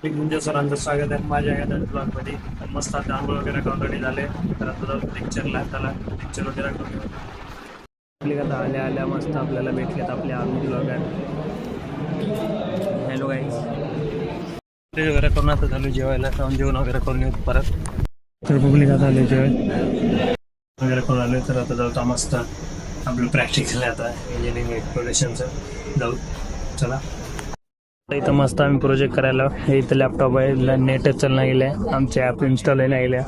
म्हणजे सरांचं स्वागत आहे माझ्या या ब्लॉगमध्ये. मस्त आता आंघोळ वगैरे करून रेडी झाले. तर आता जाऊ लेक्चरला, त्याला लेक्चर वगैरे करून येऊ. आपली कथा आल्या आल्या मस्त आपल्याला भेटलेत आपले आर्मी ब्लॉगर. Hello guys. ते वगैरे करून आता झालो जेवायला, जाऊन जेवण वगैरे करून येऊ परत. तर पब्लिक आता आले जेवण वगैरे करून आले. तर आता जाऊ मस्त आपलं प्रॅक्टिकल आता इंजिनिअरिंग एक्सप्लोरेशनचं जाऊ. चला इथं मस्त आम्ही प्रोजेक्ट करायला. हे इथं लॅपटॉप आहे, नेटच चालना गेलं आहे, आमचे ॲप इन्स्टॉल आहे नाही गेल्या.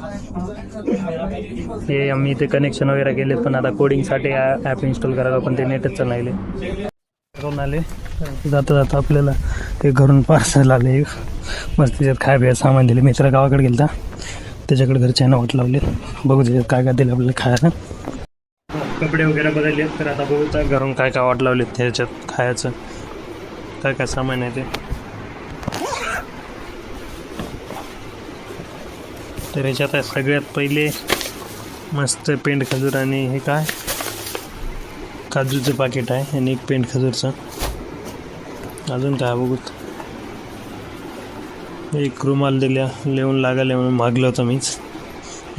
हे आम्ही इथे कनेक्शन वगैरे केले, पण आता कोडिंगसाठी ॲप इन्स्टॉल करायला पण ते नेटच चालना गेले. करून आले. जाता जाता आपल्याला ते घरून पार्सल आले मस्त. त्याच्यात काय बिया सामान दिले. मित्र गावाकडे गेलता, त्याच्याकडे घरच्यांना वाट लावले. बघू त्याच्यात काय काय दिलं आपल्याला खायला. कपडे वगैरे बदलले. तर आता बघू तर घरून काय काय वाट लावले त्याच्यात खायचं, काय काय सामान आहे ते. तर याच्यात आहे सगळ्यात पहिले मस्त पेंट खजूर आणि हे काय काजूचं पाकिट आहे आणि एक पेंट खजूरचं. अजून काय बघूत. एक रुमाल दिल्या लिहून लागायला म्हणून मागलं होतं मीच.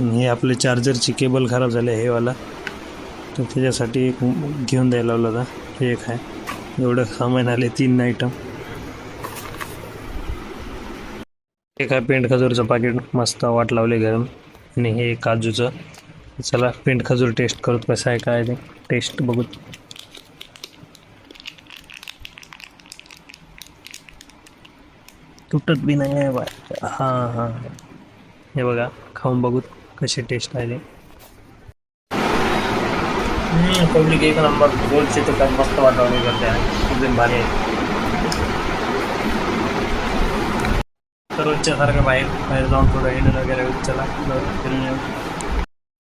हे आपले चार्जरची केबल खराब झाले हेवाला, तर त्याच्यासाठी एक घेऊन द्यायला लावलं होता. हे एक आहे. एवढं सामान आले 3 आयटम. हे काय पेंट खजूरचं पाकिट मस्त वाट लावले घरून. आणि हे काजूचं. चला पेंट खजूर टेस्ट करत कसं आहे काय ते टेस्ट बघूत. तुटत बी नाही आहे बा. हां हां, हे बघा खाऊन बघूत कशी टेस्ट आहे ते. पब्लिक एक नंबर गोलचे तर काय मस्त वाटावले करते आहे, एकदम भारी आहे. तर रोजच्या सारखं बाहेर जाऊन थोडं येणं वगैरे चला फिरून येऊ.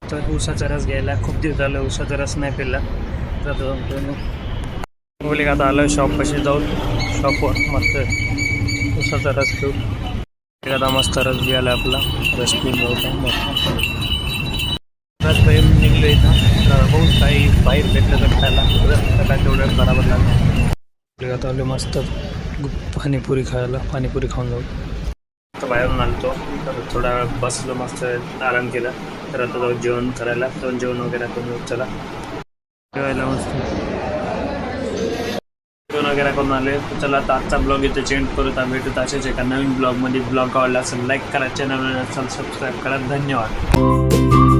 तर उसाचा रस घ्यायला खूप दिवस झालं उसाचा रस नाही पिला. तर आता जाऊन पिऊन येऊ. बोले का आता आलं शॉपपाशी जाऊन शॉपवर मस्त उसाचा रस पिऊ. एखादा मस्त रस घ्यायला आपला रस पिऊन जाऊ. रस बाहेर निघलो इथं. तर बहुत काही बाहेर भेटलं तर खायला रस काय तेवढं बराबर लागलं. आता आलो मस्त पाणीपुरी खायला. पाणीपुरी खाऊन जाऊ. तर बाहेरून आलो तर थोडा वेळ बसलो, मस्त आराम केला. तर आता जाऊ जेवण करायला. जाऊन जेवण वगैरे करून चला जेवायला मस्त जेवण वगैरे करून आले. तर चला आता आजचा ब्लॉग इथे चेंज करू. भेटू असेच एका नवीन ब्लॉगमध्ये. ब्लॉग आवडला असेल लाईक करा, चॅनल असेल सबस्क्राईब करा. धन्यवाद.